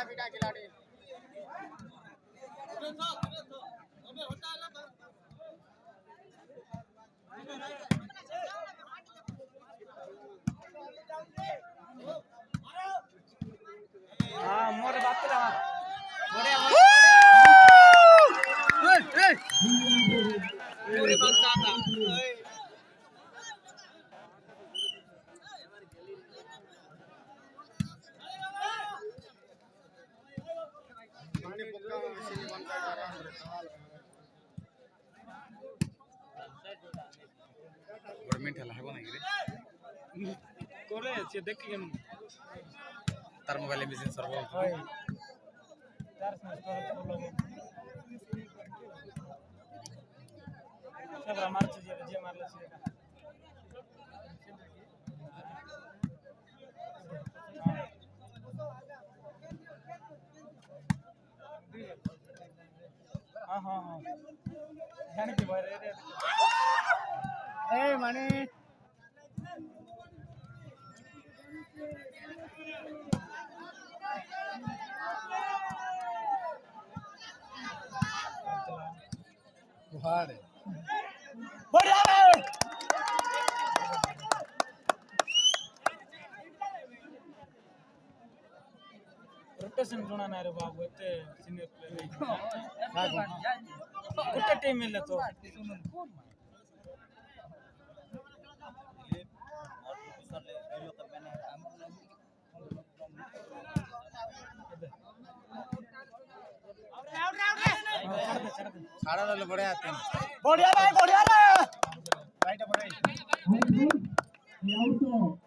पीटा खिलाड़ी हाँ मोर बात कर रहा मोरे मोरे बात आता गवर्नमेंट हला है बना रे करे से देख के तार मोबाइल में मिसिंग सर्वर हाय तार से कर लोग सब मार जे मारले से हां हां हां जाने के बारे ए माने बुहार बढ़िया रोटेशन जोना ना रे बाबू एते सीनियर प्लेयर कुत्ते टीम मिले तो साड़ा वाले बड़े आते हैं बढ़िया रे राइट बढ़े ये आउट तो